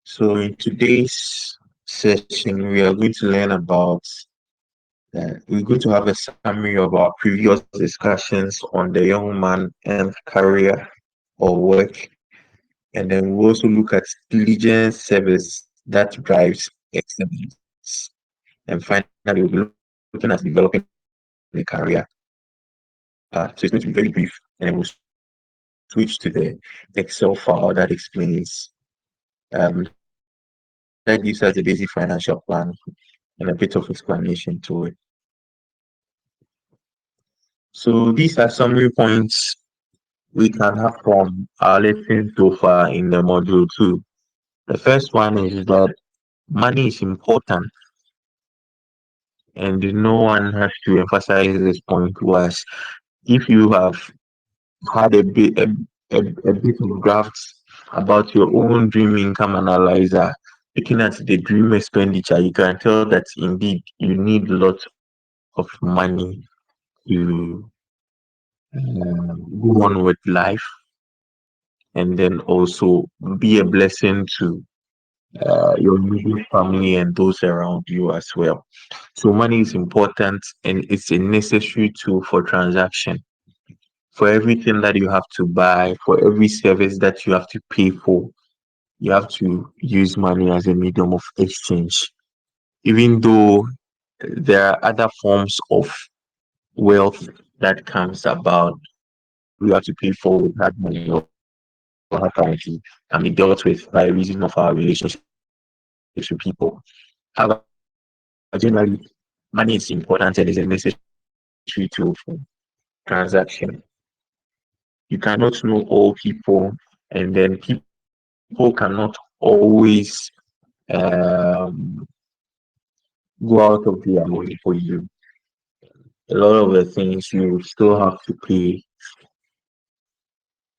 So, in today's session, we are going to learn about, we're going to have a summary of our previous discussions on the young man and career or work. And then we'll also look at diligence service that drives excellence. And finally, we'll be looking at developing a career. So, it's going to be very brief. And then we'll switch to the Excel file that explains, that gives us the basic financial plan and a bit of explanation to it. So these are summary points we can have from our lesson so far in the module 2. The first one is that money is important, and no one has to emphasize this point was if you have had a bit of drafts about your own dream income analyzer, looking at the dream expenditure, you can tell that indeed you need lots of money to go on with life, and then also be a blessing to your immediate family and those around you as well. So money is important and it's a necessary tool for transaction. For everything that you have to buy, for every service that you have to pay for, you have to use money as a medium of exchange. Even though there are other forms of wealth that comes about, we have to pay for with hard money or hard currency can be dealt with by reason of our relationships with people. However, generally, money is important and is a necessary tool for transaction. You cannot know all people, and then people cannot always um, go out of their way for you. A lot of the things you still have to pay.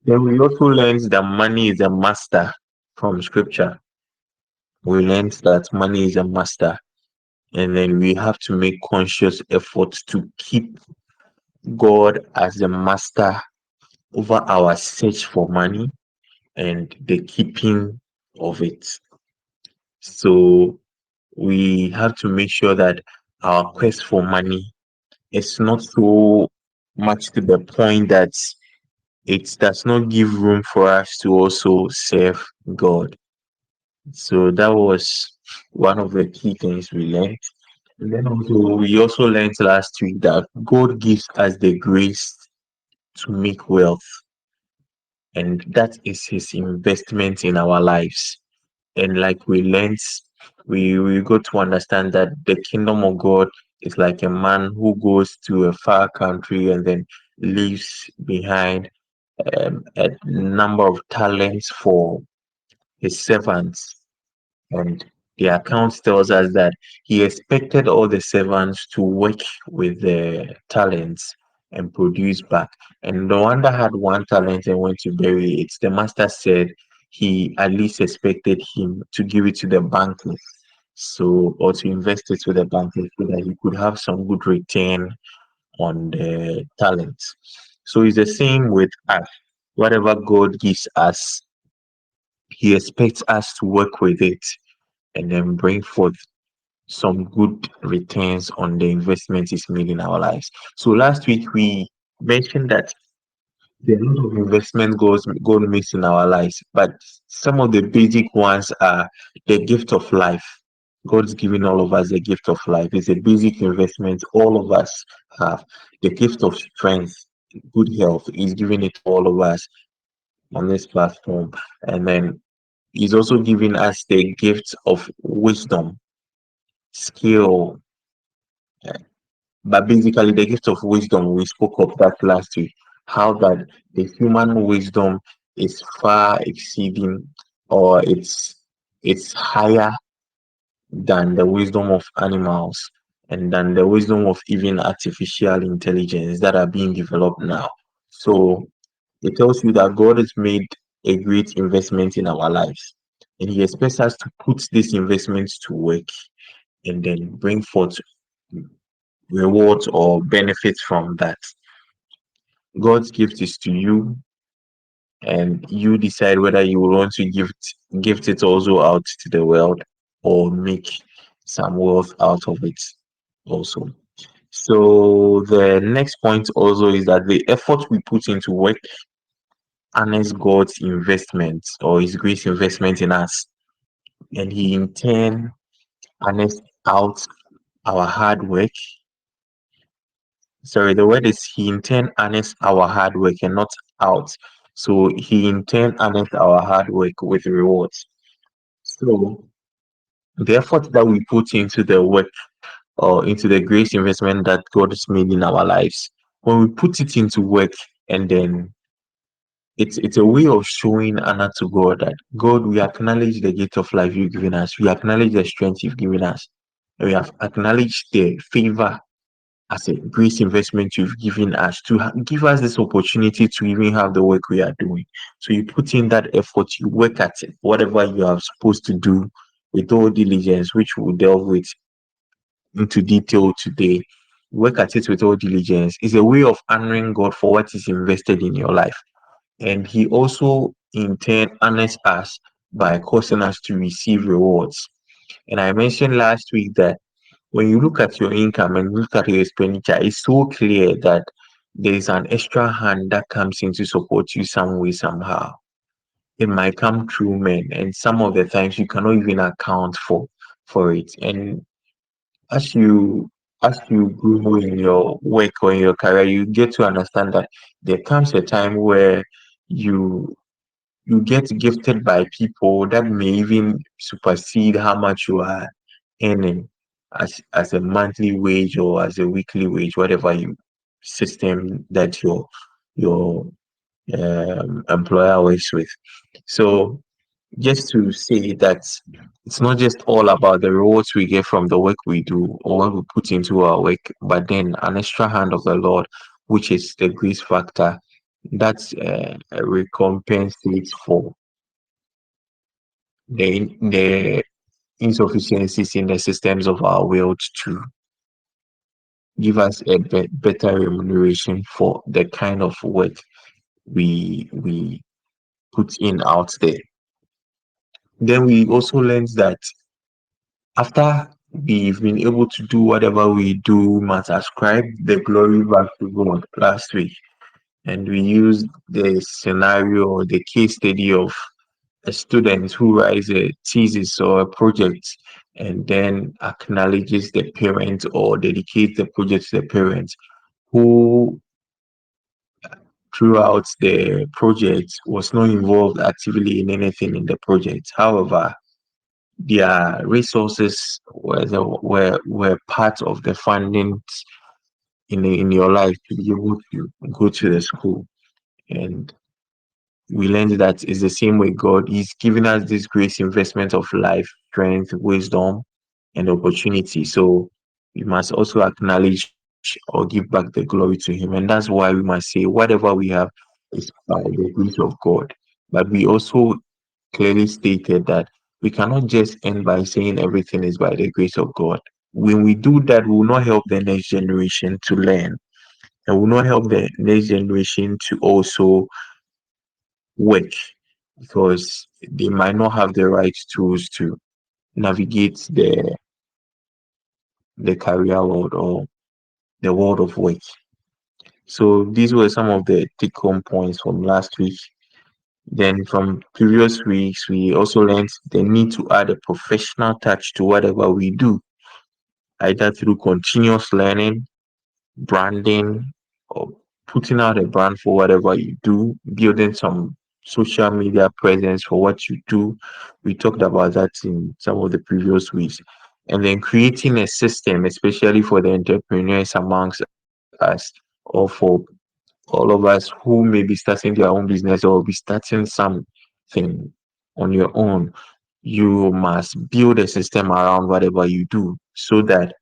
Then we also learned that money is a master from scripture. We learned that money is a master, and then we have to make conscious efforts to keep God as the master over our search for money and the keeping of it. So we have to make sure that our quest for money is not so much to the point that it does not give room for us to also serve God. So that was one of the key things we learned. And then also we also learned last week that God gives us the grace to make wealth, and that is his investment in our lives. And like we learned, we got to understand that the kingdom of God is like a man who goes to a far country and then leaves behind a number of talents for his servants. And the account tells us that he expected all the servants to work with the talents and produce back. And the one that had one talent and went to bury it, the master said he at least expected him to give it to the bankers. So, or to invest it with the bankers so that he could have some good return on the talents. So it's the same with us. Whatever God gives us, he expects us to work with it and then bring forth some good returns on the investment is made in our lives. So last week we mentioned that there are a lot of investment goals God makes in our lives, but some of the basic ones are the gift of life. God's given all of us the gift of life. It's a basic investment all of us have. The gift of strength, good health, He's giving it to all of us on this platform. And then He's also giving us the gift of wisdom, skill, but basically the gift of wisdom. We spoke of that last week. How that the human wisdom is far exceeding, or it's higher than the wisdom of animals and than the wisdom of even artificial intelligence that are being developed now. So it tells you that God has made a great investment in our lives, and He expects us to put these investments to work and then bring forth rewards or benefits from that. God's gift is to you, and you decide whether you want to gift it also out to the world or make some wealth out of it also. So the next point also is that the effort we put into work honors God's investment or His grace investment in us, and He in turn honors out our hard work. Sorry, the word is He in turn honors our hard work and not out. So He in turn honors our hard work with rewards. So the effort that we put into the work or into the grace investment that God has made in our lives, when we put it into work, and then it's a way of showing honor to God that God, we acknowledge the gift of life you've given us, we acknowledge the strength you've given us, and we have acknowledged the favor as a grace investment you've given us to give us this opportunity to even have the work we are doing. So you put in that effort, you work at it, whatever you are supposed to do with all diligence, which we'll delve with into detail today. Work at it with all diligence is a way of honoring God for what is invested in your life. And He also, in turn, honors us by causing us to receive rewards. And I mentioned last week that when you look at your income and look at your expenditure, it's so clear that there is an extra hand that comes in to support you some way, somehow. It might come through men, and some of the times you cannot even account for it. And as you as you grow in your work or in your career, you get to understand that there comes a time where you you get gifted by people that may even supersede how much you are earning as a monthly wage or as a weekly wage, whatever you system that your employer works with. So just to say that it's not just all about the rewards we get from the work we do or what we put into our work, but then an extra hand of the Lord, which is the grace factor, that's a recompensates for the insufficiencies in the systems of our world to give us a better remuneration for the kind of work we put in out there. Then we also learned that after we've been able to do whatever we do, we must ascribe the glory back to God last week. And we used the scenario or the case study of a student who writes a thesis or a project and then acknowledges the parent or dedicates the project to the parent who throughout the project was not involved actively in anything in the project. However, their resources were part of the funding in your life to be able to go to the school. And we learned that it's the same way God is giving us this grace investment of life, strength, wisdom, and opportunity. So we must also acknowledge or give back the glory to Him. And that's why we must say whatever we have is by the grace of God. But we also clearly stated that we cannot just end by saying everything is by the grace of God. When we do that, we will not help the next generation to learn, and will not help the next generation to also work because they might not have the right tools to navigate the career world or the world of work. So these were some of the take home points from last week. Then from previous weeks, we also learned the need to add a professional touch to whatever we do, either through continuous learning, branding, or putting out a brand for whatever you do, building some social media presence for what you do. We talked about that in some of the previous weeks. And then creating a system, especially for the entrepreneurs amongst us, or for all of us who may be starting their own business or be starting something on your own. You must build a system around whatever you do so that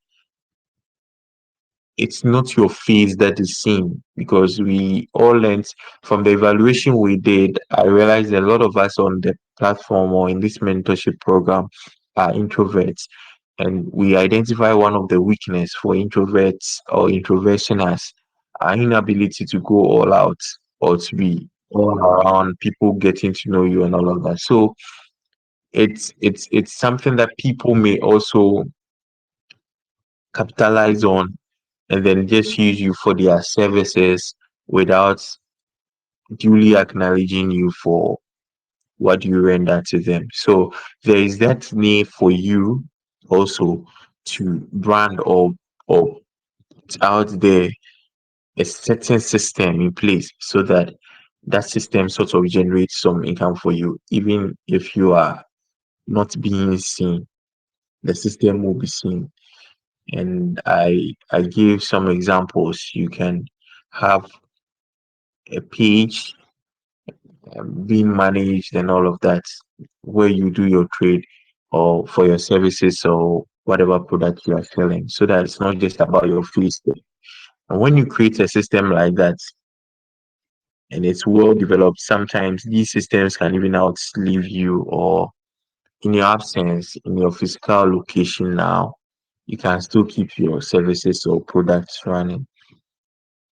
it's not your face that is seen, because we all learned from the evaluation we did. I realized a lot of us on the platform or in this mentorship program are introverts, and we identify one of the weakness for introverts or introversion as our inability to go all out or to be all around, people getting to know you and all of that. So it's something that people may also capitalize on and then just use you for their services without duly acknowledging you for what you render to them. So there is that need for you also to brand or put out there a certain system in place so that that system sort of generates some income for you, even if you are not being seen, the system will be seen. And I gave some examples. You can have a page being managed and all of that, where you do your trade or for your services or whatever product you are selling, so that it's not just about your face there. And when you create a system like that and it's well developed, sometimes these systems can even outlive you, or in your absence, in your physical location now, you can still keep your services or products running.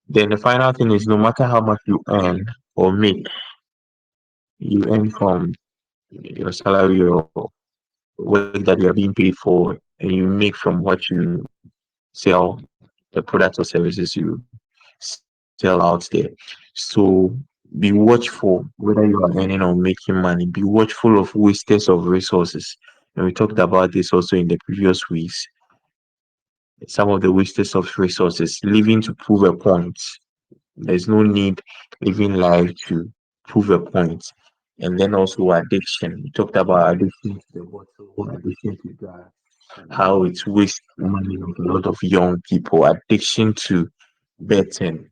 Then the final thing is, no matter how much you earn or make, you earn from your salary or work that you are being paid for, and you make from what you sell, the products or services you sell out there. So be watchful whether you are earning or making money. Be watchful of wasters of resources. And we talked about this also in the previous weeks. Some of the wasters of resources living to prove a point. There's no need living life to prove a point. And then also addiction. We talked about addiction to the bottle, addiction to drugs, how it wastes money of a lot of young people. Addiction to betting.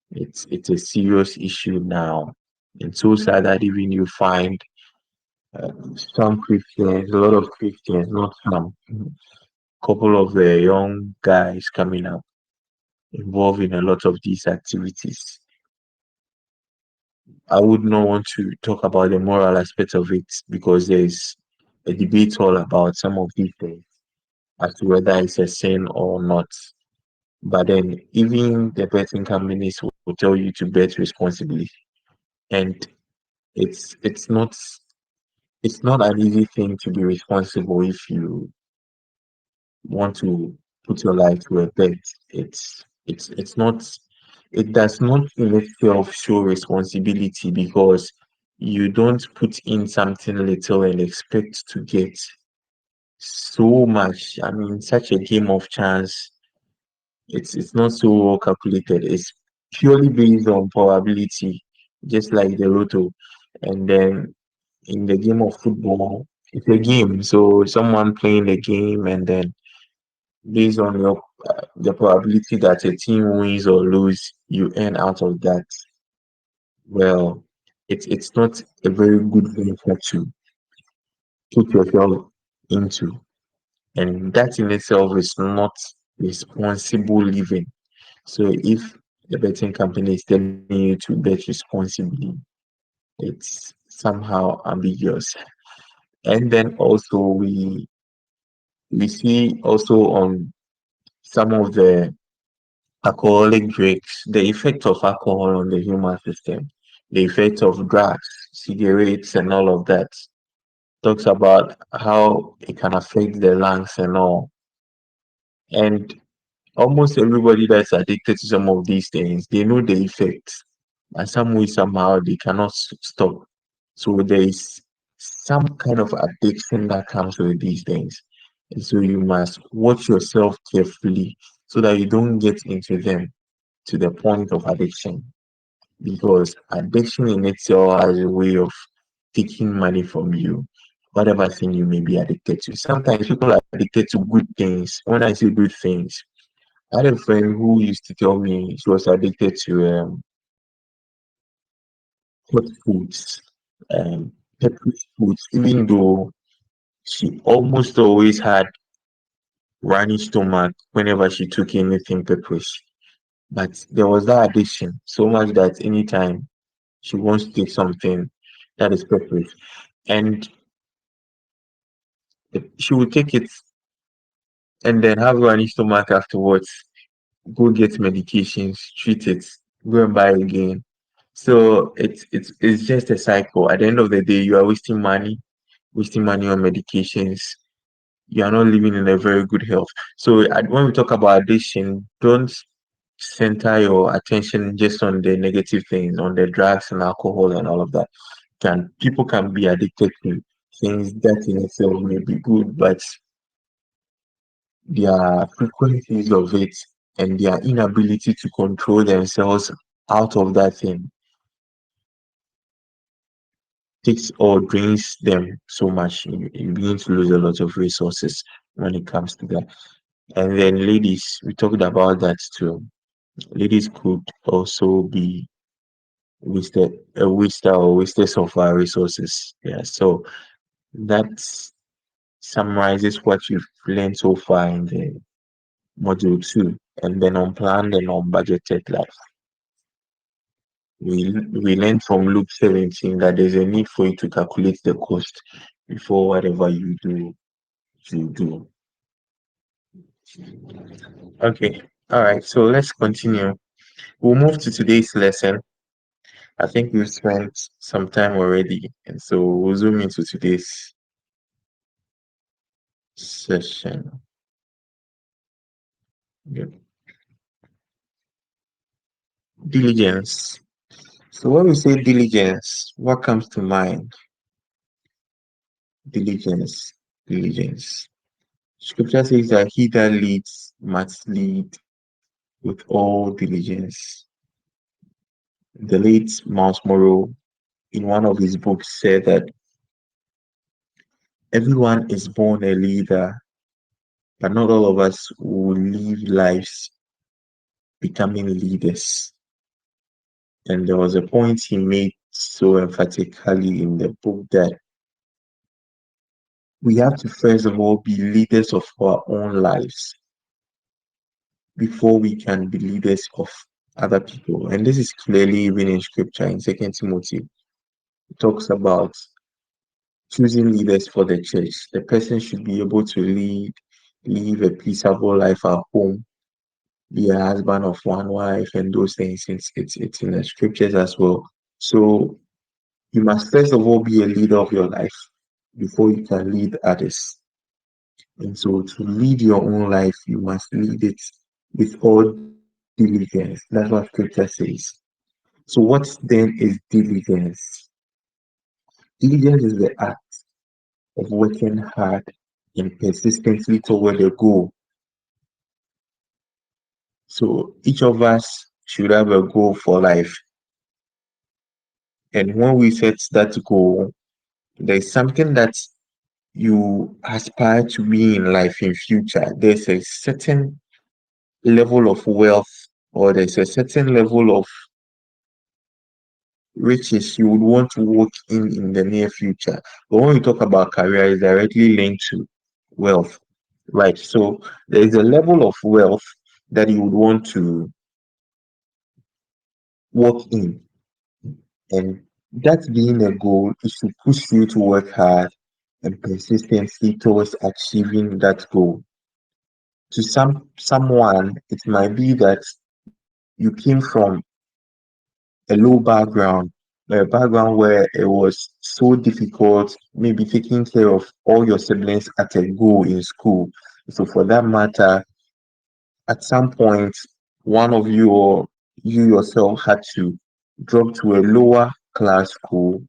It's a serious issue now. It's so sad that even you find some Christians, a lot of Christians, not some, couple of young guys coming up involved in a lot of these activities. I would not want to talk about the moral aspect of it because there's a debate all about some of these things as to whether it's a sin or not. But then even the betting companies will tell you to bet responsibly. And it's not it's not an easy thing to be responsible if you want to put your life to a bet. It's not, it does not in itself show responsibility because you don't put in something little and expect to get so much. I mean, such a game of chance, it's not so well calculated. It's purely based on probability, just like the lotto. And then in the game of football, it's a game. So someone playing the game, and then based on your the probability that a team wins or lose, you earn out of that. Well, it's not a very good venture to put yourself into, and that in itself is not responsible living. So if the betting company is telling you to bet responsibly, it's somehow ambiguous. And then also we see also on some of the alcoholic drinks, the effect of alcohol on the human system, the effect of drugs, cigarettes, and all of that. Talks about how it can affect the lungs and all. And almost everybody that's addicted to some of these things, they know the effects. And some way, somehow, they cannot stop. So there is some kind of addiction that comes with these things. And so you must watch yourself carefully so that you don't get into them to the point of addiction, because addiction in itself has a way of taking money from you, whatever thing you may be addicted to. Sometimes people are addicted to good things. When I say good things, I had a friend who used to tell me she was addicted to hot foods, um, peppery foods, even though she almost always had runny stomach whenever she took anything pepperish. But there was that addiction so much that anytime she wants to take something that is pepperish, and she would take it and then have running stomach afterwards, go get medications, treat it, go and buy again. So it's just a cycle. At the end of the day, you are wasting money on medications. You are not living in a very good health. So when we talk about addiction, don't center your attention just on the negative things, on the drugs and alcohol and all of that. Can people can be addicted to things that in itself may be good, but their frequencies of it and their inability to control themselves out of that thing takes or drains them so much. You begin to lose a lot of resources when it comes to that. And then ladies, we talked about that too. Ladies could also be wasted, a waster or wasters of our resources. Yeah. So that summarizes what you've learned so far in the module two. And then unplanned and unbudgeted life. We learned from Luke 17 that there's a need for you to calculate the cost before whatever you do. Okay. All right. So let's continue. We'll move to today's lesson. I think we've spent some time already, and so we'll zoom into today's session. Good. Diligence. So when we say diligence, what comes to mind? Diligence, diligence. Scripture says that he that leads must lead with all diligence. The late Miles Morrow, in one of his books, said that everyone is born a leader, but not all of us will live lives becoming leaders. And there was a point he made so emphatically in the book that we have to first of all be leaders of our own lives before we can be leaders of other people. And this is clearly even in scripture in Second Timothy. It talks about choosing leaders for the church. The person should be able to live a peaceable life at home, be a husband of one wife, and those things. It's in the scriptures as well. So you must first of all be a leader of your life before you can lead others. And so to lead your own life, you must lead it with all diligence. That's what scripture says. So what then is diligence? Diligence is the act of working hard and persistently toward a goal. So each of us should have a goal for life. And when we set that goal, there's something that you aspire to be in life in future. There's a certain level of wealth or there's a certain level of riches you would want to work in the near future. But when we talk about career, it's directly linked to wealth, right? So there is a level of wealth that you would want to work in, and that being a goal is to push you to work hard and persistently towards achieving that goal. To someone, it might be that you came from a low background, a background where it was so difficult, maybe taking care of all your siblings at a go in school. So for that matter, at some point, one of you or you yourself had to drop to a lower class school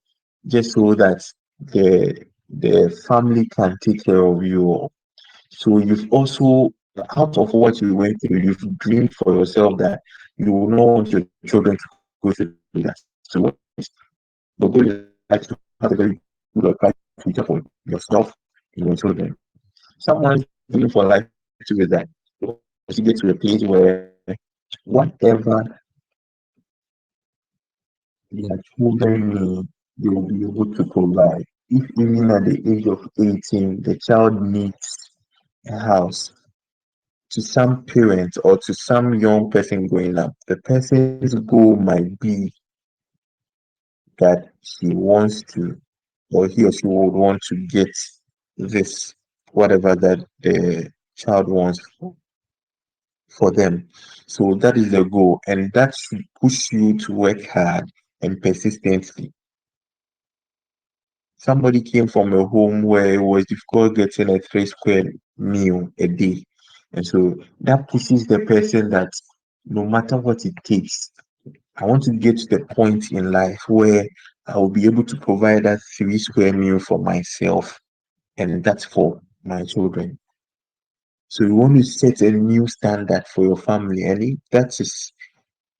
just so that the family can take care of you. So you've also, out of what you went through, you've dreamed for yourself that you will not want your children to go through that. So what is the goal is like to have a very good or bright future for yourself and your children. Someone is dreaming for life to be that. They want to get to a place where whatever their children need, they will be able to provide. If even at the age of 18, the child needs a house, to some parents or to some young person growing up, the person's goal might be that he wants to, or he or she would want to get this, whatever that the child wants for them. So that is the goal, and that should push you to work hard and persistently. Somebody came from a home where it was difficult getting a 3 square meal a day. And so that pushes the person that no matter what it takes, I want to get to the point in life where I will be able to provide that 3 square meal for myself, and that's for my children. So you want to set a new standard for your family, and if that is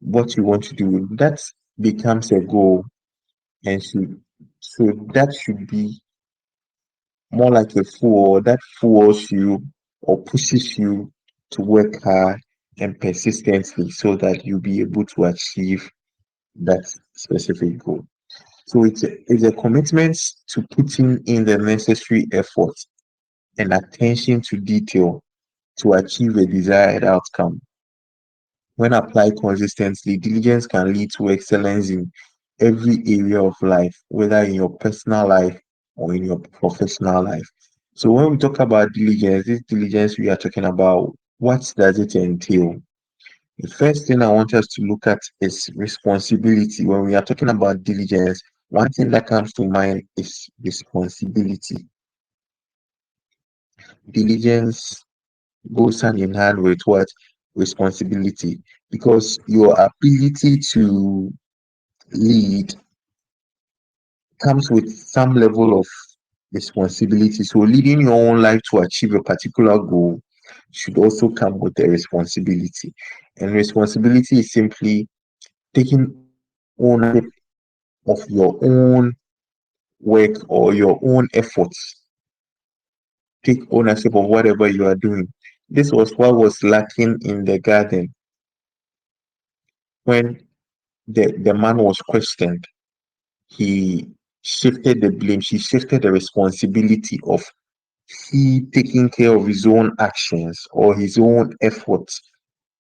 what you want to do, that becomes a goal, and so that should be more like a fool that fuels you or pushes you to work hard and persistently so that you'll be able to achieve that specific goal. So it's a commitment to putting in the necessary effort and attention to detail to achieve a desired outcome. When applied consistently, diligence can lead to excellence in every area of life, whether in your personal life or in your professional life. So when we talk about diligence, this diligence we are talking about, what does it entail? The first thing I want us to look at is responsibility. When we are talking about diligence, one thing that comes to mind is responsibility. Diligence goes hand in hand with what? Responsibility. Because your ability to lead comes with some level of responsibility. So leading your own life to achieve a particular goal should also come with a responsibility. And responsibility is simply taking ownership of your own work or your own efforts. Take ownership of whatever you are doing. This was what was lacking in the garden when the man was questioned. He shifted the blame, he shifted the responsibility of he taking care of his own actions or his own efforts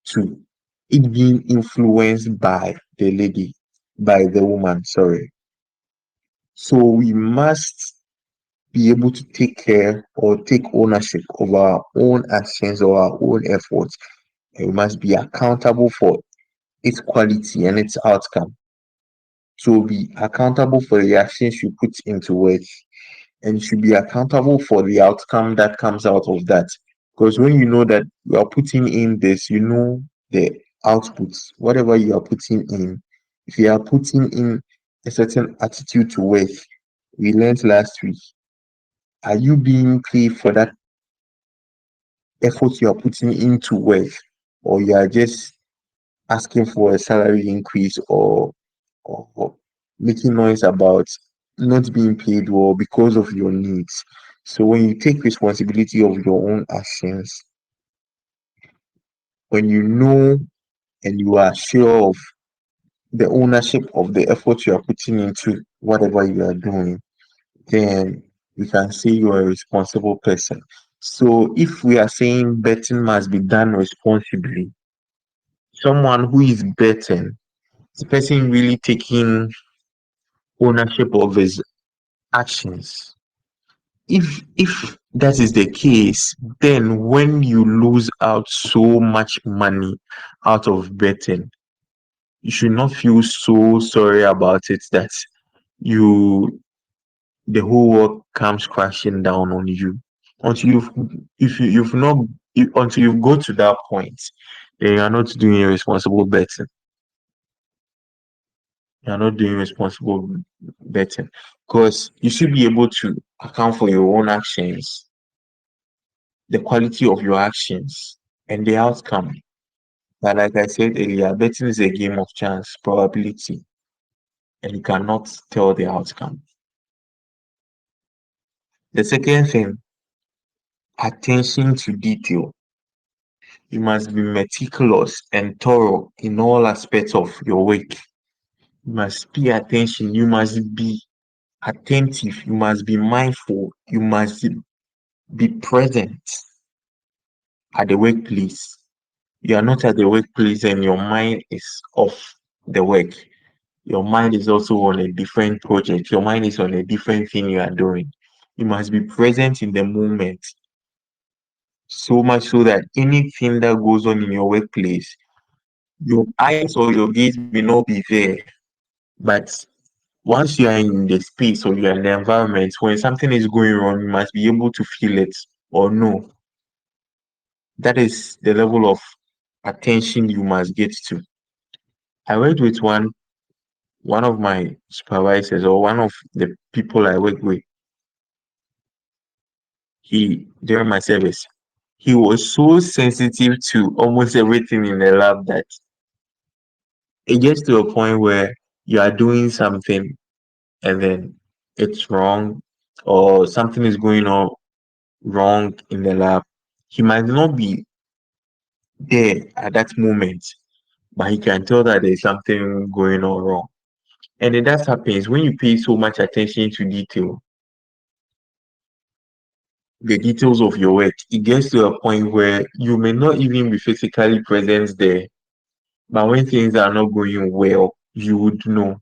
to it being influenced by the lady, by the woman, sorry. So we must be able to take care or take ownership of our own actions or our own efforts. And we must be accountable for its quality and its outcome. So be accountable for the actions you put into work, and you should be accountable for the outcome that comes out of that. Because when you know that you are putting in this, you know the outputs, whatever you are putting in. If you are putting in a certain attitude to work, we learned last week, are you being paid for that effort you are putting into work, or you are just asking for a salary increase or making noise about not being paid well because of your needs? So when you take responsibility of your own actions, when you know and you are sure of the ownership of the effort you are putting into whatever you are doing, then we can say you are a responsible person. So if we are saying betting must be done responsibly, someone who is betting, the person really taking ownership of his actions. If that is the case, then when you lose out so much money out of betting, you should not feel so sorry about it that you the whole world comes crashing down on you. Until you've if you, you've not until you go to that point, then you are not doing irresponsible betting. You are not doing responsible betting, because you should be able to account for your own actions, the quality of your actions, and the outcome. But like I said earlier, betting is a game of chance, probability, and you cannot tell the outcome. The second thing, attention to detail. You must be meticulous and thorough in all aspects of your work. You must pay attention. You must be attentive. You must be mindful. You must be present at the workplace. You are not at the workplace and your mind is off the work. Your mind is also on a different project. Your mind is on a different thing you are doing. You must be present in the moment, so much so that anything that goes on in your workplace, your eyes or your gaze may not be there. But once you are in the space or you are in the environment, when something is going wrong, you must be able to feel it or know. That is the level of attention you must get to. I worked with one of my supervisors or one of the people I work with. He during my service, he was so sensitive to almost everything in the lab that it gets to a point where you are doing something and then it's wrong or something is going on wrong in the lab. He might not be there at that moment, but he can tell that there's something going on wrong. And then that happens when you pay so much attention to detail, the details of your work. It gets to a point where you may not even be physically present there, but when things are not going well, you would know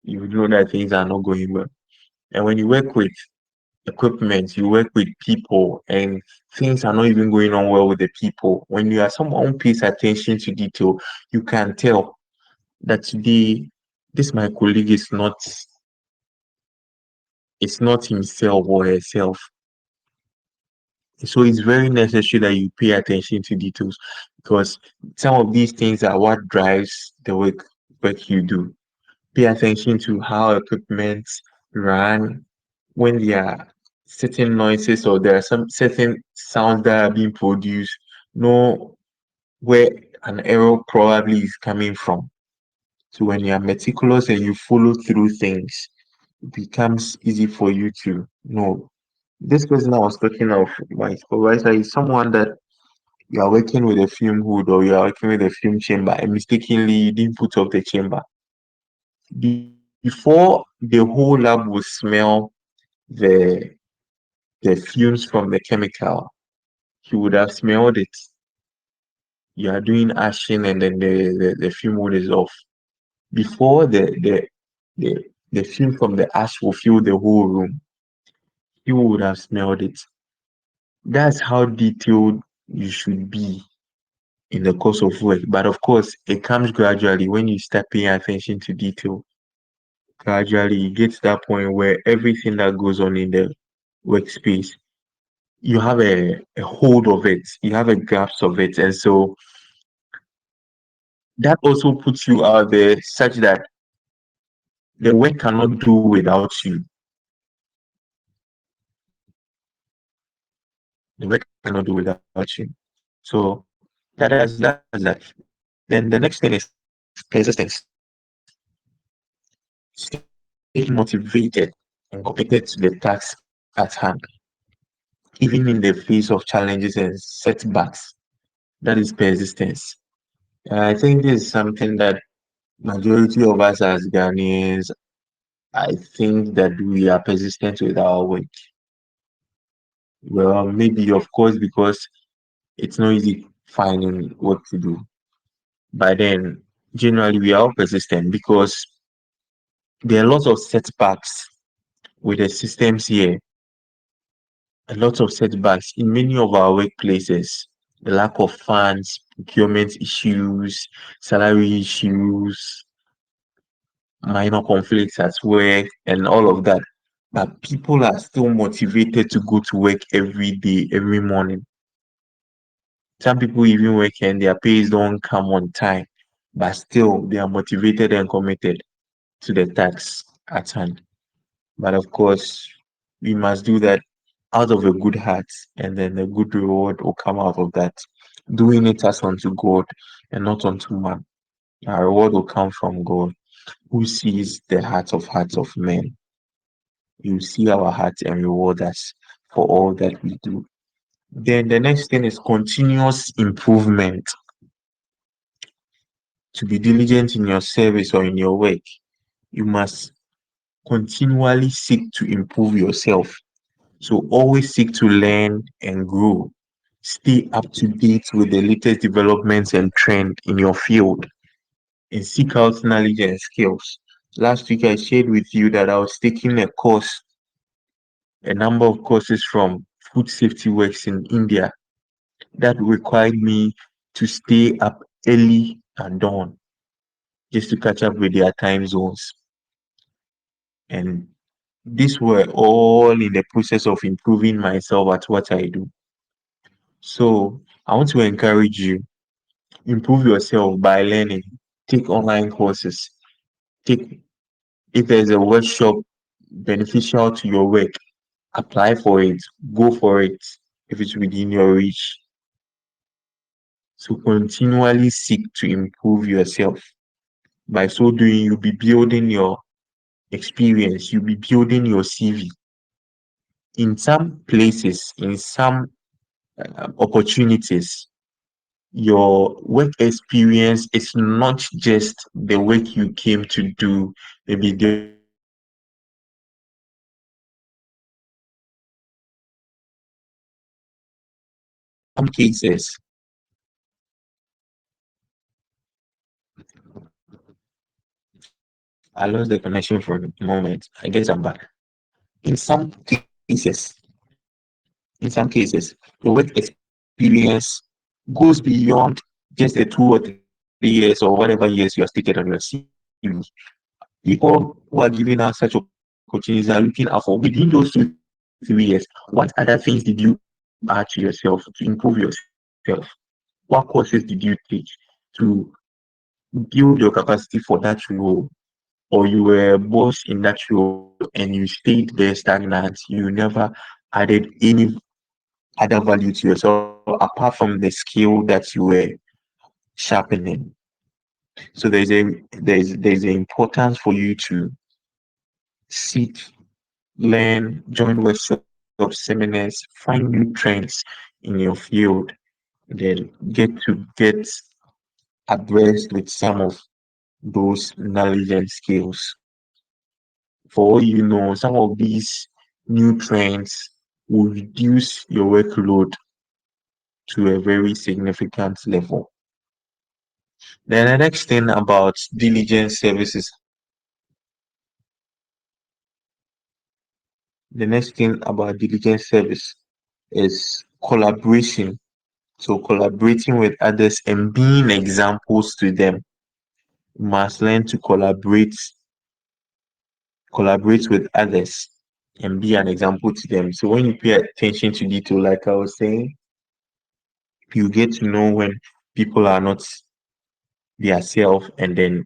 that things are not going well. And when you work with equipment, you work with people, and things are not even going on well with the people. When you are someone who pays attention to detail, you can tell that today this my colleague is not himself or herself. So it's very necessary that you pay attention to details because some of these things are what drives the work you do. Pay attention to how equipment run when there are certain noises or there are some certain sounds that are being produced. Know where an error probably is coming from. So when you are meticulous and you follow through things, it becomes easy for you to know. This person I was talking of, my supervisor, is someone that you are working with a fume hood or you are working with a fume chamber and mistakenly you didn't put off the chamber. Before the whole lab will smell the the fumes from the chemical, you would have smelled it. You are doing ashing and then the fume hood is off. Before the fume from the ash will fill the whole room, you would have smelled it. That's how detailed you should be in the course of work. But of course, it comes gradually when you start paying attention to detail. Gradually, you get to that point where everything that goes on in the workspace, you have a hold of it, you have a grasp of it. And so that also puts you out there such that the work cannot do without you. The work cannot do without you. So that's that. Then the next thing is persistence. Stay motivated and committed to the task at hand, even in the face of challenges and setbacks. That is persistence. I think this is something that majority of us as Ghanaians, I think that we are persistent with our work. Well, maybe of course because it's not easy finding what to do. But then generally we are all persistent because there are lots of setbacks with the systems here, a lot of setbacks in many of our workplaces. The lack of funds, procurement issues, salary issues, minor conflicts at work, and all of that. But people are still motivated to go to work every day, every morning. Some people even work and their pays don't come on time, but still they are motivated and committed to the task at hand. But of course, we must do that out of a good heart, and then a good reward will come out of that. Doing it as unto God and not unto man. Our reward will come from God, who sees the hearts of men. You see our hearts and reward us for all that we do. Then the next thing is continuous improvement. To be diligent in your service or in your work, you must continually seek to improve yourself. So always seek to learn and grow. Stay up to date with the latest developments and trend in your field and seek out knowledge and skills. Last week I shared with you that I was taking a number of courses from food safety works in India that required me to stay up early and dawn. just to catch up with their time zones. And these were all in the process of improving myself at what I do. So I want to encourage you, improve yourself by learning, take online courses, take if there's a workshop beneficial to your work, apply for it, go for it if it's within your reach. So continually seek to improve yourself. By so doing, you'll be building your experience, you'll be building your CV. In some places, in some opportunities, your work experience is not just the work you came to do. Maybe there will be some cases I lost the connection for a moment. I guess I'm back. In some cases, your work experience goes beyond just the 2 or 3 years or whatever years you are stated on your CV. People who are giving out such opportunities are looking out for within those 2 3 years. What other things did you add to yourself to improve yourself? What courses did you take to build your capacity for that role? Or you were a boss in that role and you stayed there stagnant? You never added any other value to yourself apart from the skill that you were sharpening. So there's an importance for you to seek, learn, join workshops, seminars, find new trends in your field, then get abreast with some of those knowledge and skills. For all you know, some of these new trends will reduce your workload to a very significant level. Then the next thing about diligence services, the next thing about diligence service is collaboration. So collaborating with others and being examples to them. You must learn to collaborate with others and be an example to them. So when you pay attention to detail, like I was saying, you get to know when people are not their self and then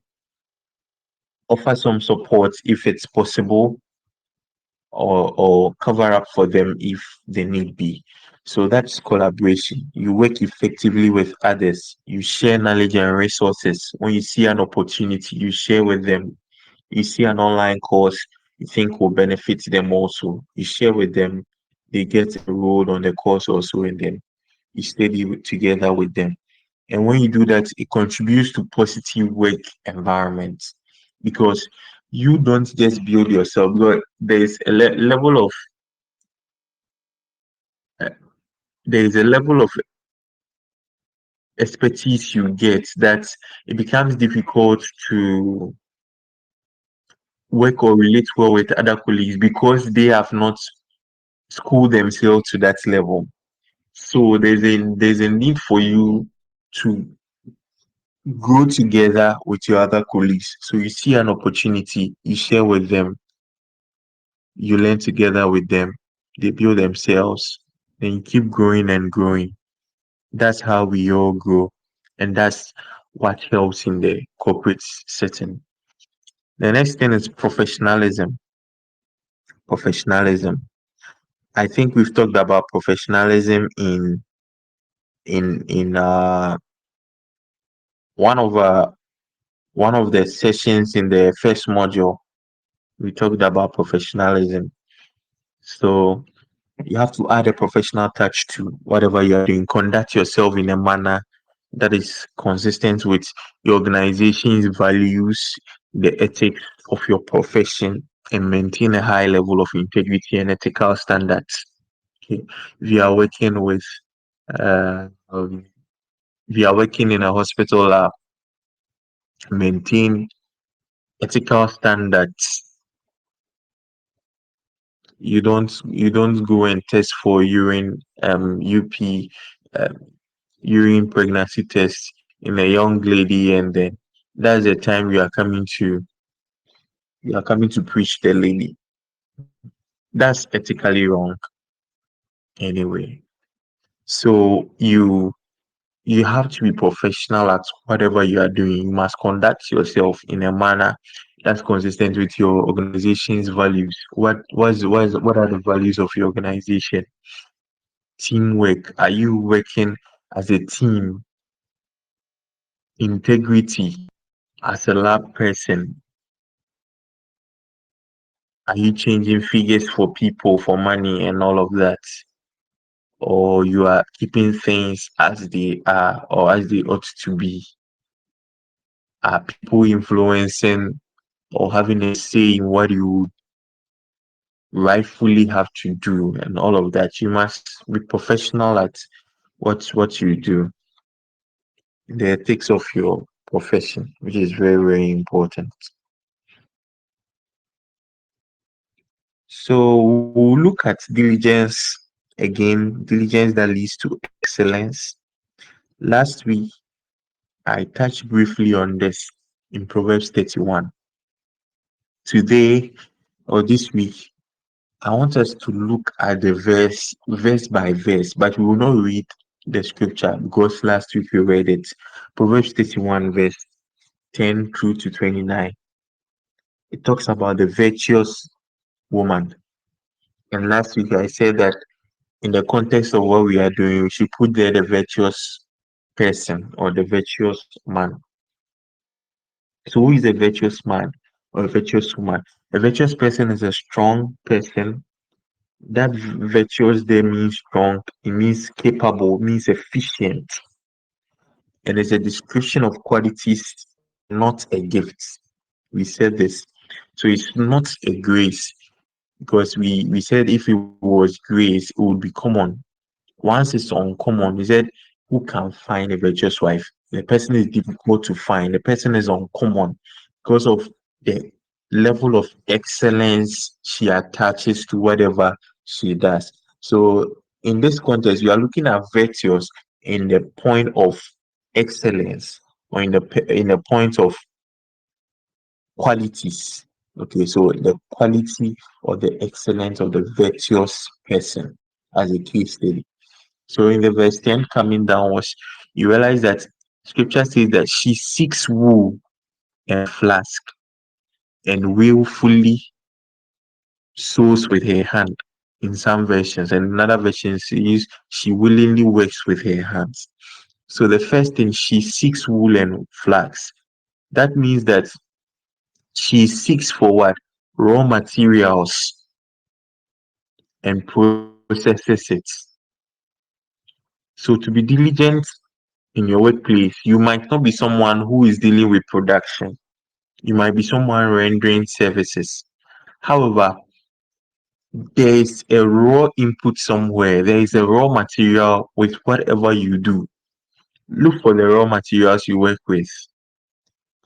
offer some support if it's possible or cover up for them if they need be. So that's collaboration. You work effectively with others. You share knowledge and resources. When you see an opportunity, you share with them. You see an online course you think will benefit them also. You share with them. They get enrolled on the course also, and then you study together with them. And when you do that, it contributes to positive work environment because you don't just build yourself, but there's a level of uh, there is a level of expertise you get that it becomes difficult to work or relate well with other colleagues because they have not schooled themselves to that level. So there's a need for you to grow together with your other colleagues. So you see an opportunity, you share with them, you learn together with them, they build themselves, then you keep growing and growing. That's how we all grow. And that's what helps in the corporate setting. The next thing is professionalism. Professionalism. I think we've talked about professionalism in one of uh one of the sessions in the first module. We talked about professionalism. So you have to add a professional touch to whatever you are doing. Conduct yourself in a manner that is consistent with your organization's values, the ethics of your profession, and maintain a high level of integrity and ethical standards. Okay. If you are working with, if you are working in a hospital lab, maintain ethical standards. You don't go and test for urine, UP, um, urine pregnancy test in a young lady, and then That's the time you are coming to preach the lady. That's ethically wrong anyway. So you have to be professional at whatever you are doing. You must conduct yourself in a manner that's consistent with your organization's values. What are the values of your organization? Teamwork. Are you working as a team? Integrity. As a lab person, are you changing figures for people for money and all of that? Or you are keeping things as they are or as they ought to be? Are people influencing or having a say in what you rightfully have to do and all of that? You must be professional at what you do, the ethics of your profession, which is very, very important. So we'll look at diligence again, diligence that leads to excellence. Last week, I touched briefly on this in Proverbs 31. Today or this week, I want us to look at the verse by verse, but we will not read the scripture because last week we read it. Proverbs 31, verse 10 through to 29. It talks about the virtuous woman. And last week I said that in the context of what we are doing, we should put there the virtuous person or the virtuous man. So, who is a virtuous man or a virtuous woman? A virtuous person is a strong person. That virtuous there means strong, it means capable, it means efficient, and it's a description of qualities, not a gift. We said this. So it's not a grace because we said if it was grace, it would be common. Once it's uncommon, he said, who can find a virtuous wife? The person is difficult to find. The person is uncommon because of the level of excellence she attaches to whatever she does. So, in this context, we are looking at virtuous in the point of excellence or in the point of qualities. Okay, so the quality or the excellence of the virtuous person as a case study. So in the verse 10 coming downwards, you realize that scripture says that she seeks wool and flask and willfully sews with her hand in some versions, and in other versions she willingly works with her hands. So the first thing, she seeks wool and flax. That means that she seeks for what? Raw materials and processes it. So to be diligent in your workplace, you might not be someone who is dealing with production. You might be someone rendering services. However, there is a raw input somewhere. There is a raw material with whatever you do. Look for the raw materials you work with.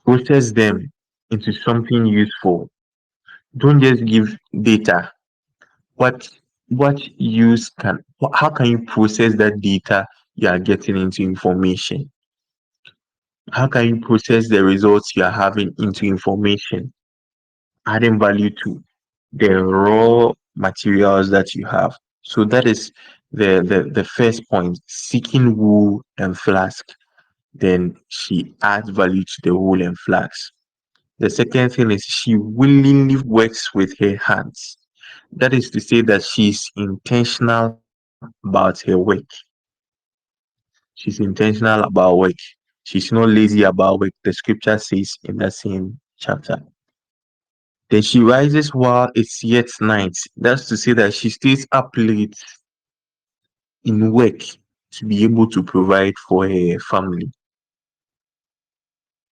Process them into something useful. Don't just give data. What what use can how can you process that data you are getting into information? How can you process the results you are having into information, adding value to the raw materials that you have? So that is the first point, seeking wool and flask. Then she adds value to the wool and flask. The second thing is she willingly works with her hands. That is to say that she's intentional about her work. She's intentional about work. She's not lazy about work. The scripture says in that same chapter. Then she rises while it's yet night. That's to say that she stays up late in work to be able to provide for her family.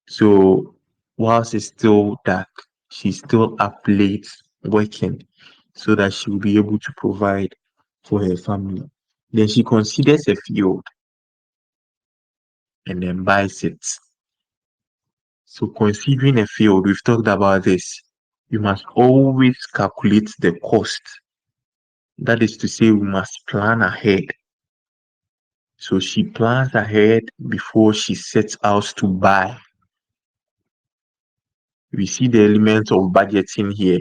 So whilst it's still dark, she's still up late working so that she will be able to provide for her family. Then she considers a field and then buys it. So considering a field, we've talked about this. You must always calculate the cost. That is to say, we must plan ahead. So she plans ahead before she sets out to buy. We see the element of budgeting here,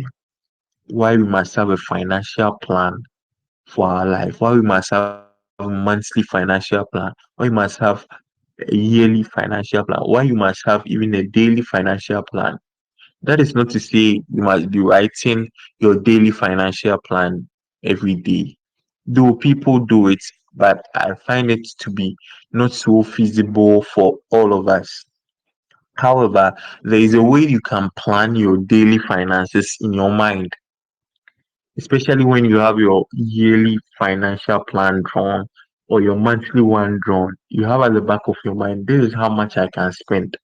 why we must have a financial plan for our life, why we must have monthly financial plan, why you must have a yearly financial plan, why you must have even a daily financial plan. That is not to say you must be writing your daily financial plan every day. Though people do it, but I find it to be not so feasible for all of us. However, there is a way you can plan your daily finances in your mind, especially when you have your yearly financial plan drawn or your monthly one drawn. You have at the back of your mind, this is how much I can spend.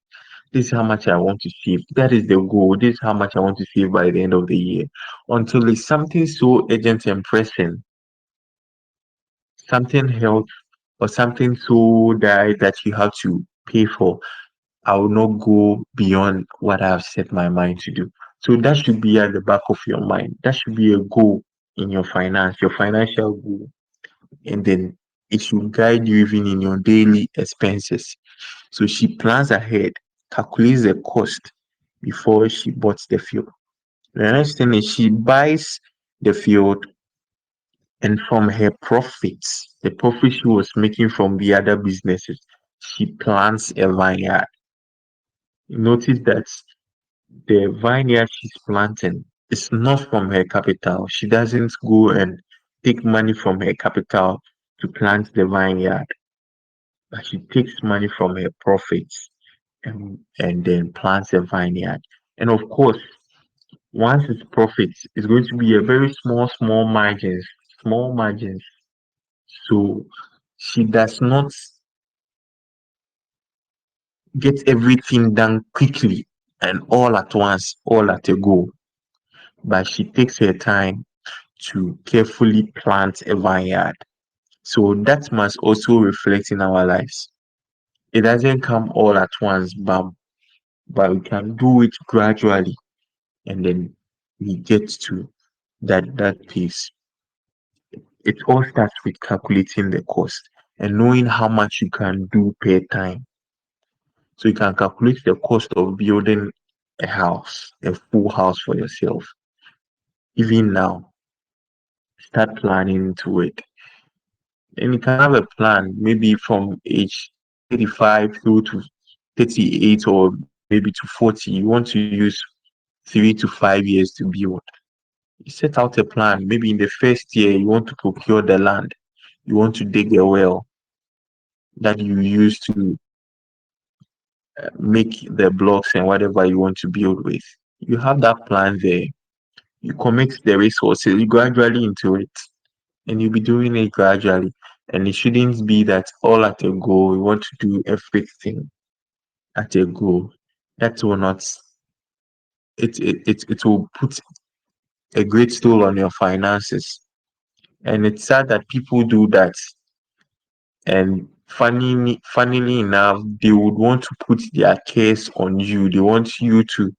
This is how much I want to save. That is the goal. This is how much I want to save by the end of the year. Until it's something so urgent and pressing, something health or something so dire that you have to pay for, I will not go beyond what I've set my mind to do. So that should be at the back of your mind. That should be a goal in your finance, your financial goal. And then it should guide you even in your daily expenses. So she plans ahead, calculates the cost before she bought the field. The next thing is she buys the field, and from her profits, the profit she was making from the other businesses, she plants a vineyard. Notice that the vineyard she's planting is not from her capital. She doesn't go and take money from her capital to plant the vineyard, but she takes money from her profits and then plants a vineyard. And of course, once it's profits, it's going to be a very small margins, small margins. So she does not get everything done quickly and all at once, all at a go, but she takes her time to carefully plant a vineyard. So that must also reflect in our lives. It doesn't come all at once, but we can do it gradually and then we get to that pace. It all starts with calculating the cost and knowing how much you can do per time. So you can calculate the cost of building a house, a full house for yourself. Even now, start planning to it. And you can have a plan maybe from age 35 through to 38 or maybe to 40. You want to use 3 to 5 years to build. You set out a plan. Maybe in the first year, you want to procure the land. You want to dig a well that you use to make the blocks and whatever you want to build with. You have that plan there. You commit the resources gradually into it, and you'll be doing it gradually. And it shouldn't be that all at a go. You want to do everything at a go. That will not. It will put a great toll on your finances. And it's sad that people do that. And funnily enough, they would want to put their cares on you. They want you to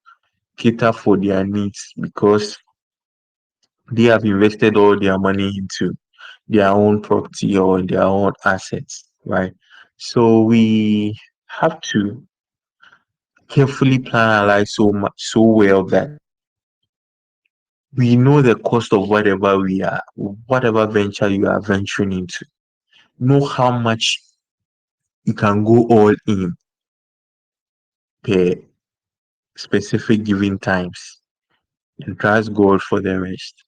cater for their needs because they have invested all their money into their own property or their own assets, right? So we have to carefully plan our life so well that we know the cost of whatever venture you are venturing into. Know how much you can go all in per specific given times and trust God for the rest.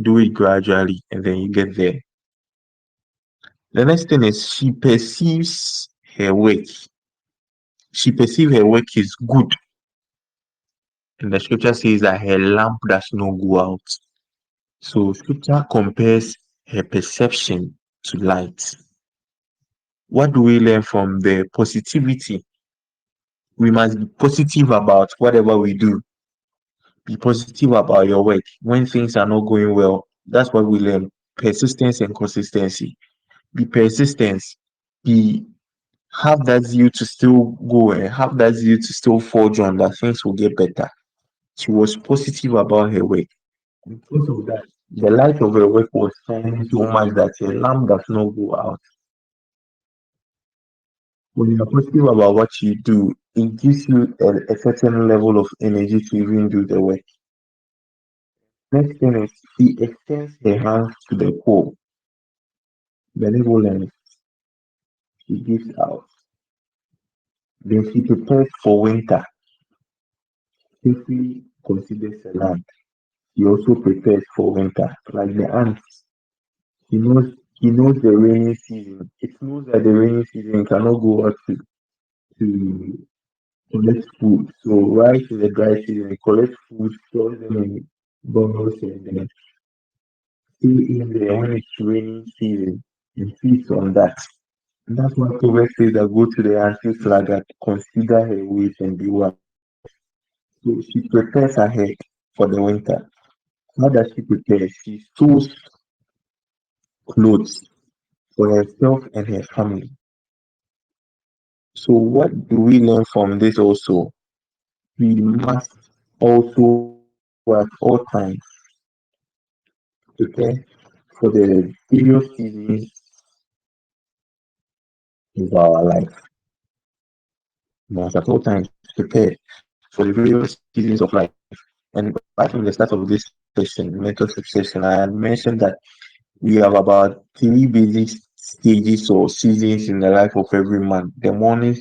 Do it gradually and then you get there. The next thing is she perceives her work. She perceives her work is good. And the scripture says that her lamp does not go out. So scripture compares her perception to light. What do we learn from the positivity? We must be positive about whatever we do. Be positive about your work. When things are not going well, that's what we learn. Persistence and consistency. Be persistent. Be have that zeal to still go and have that zeal to still forge on that things will get better. She was positive about her work. Because of that, the light of her work was shining so much that her lamp does not go out. When you're positive about what you do, it gives you a certain level of energy to even do the work. Next thing is she extends her hands to the poor, benevolent, she gives out. Then she prepares for winter, safely considers the land. She also prepares for winter, like the ants. He knows the rainy season. It knows that the rainy season cannot go out to collect food. So right in the dry season, it collects food, stores them in bottles, and then stay in there when it's raining season and feast on that. And that's why Proverbs says that go to the auntie flaggard, consider her ways and be wise. So she prepares ahead for the winter. How does she prepare? She sews clothes for herself and her family. So what do we learn from this also? We must also at all times prepare for the various seasons of our life. We must at all times prepare for the various seasons of life. And right from the start of this session, mentorship session, I had mentioned that we have about three basic stages or seasons in the life of every man. The morning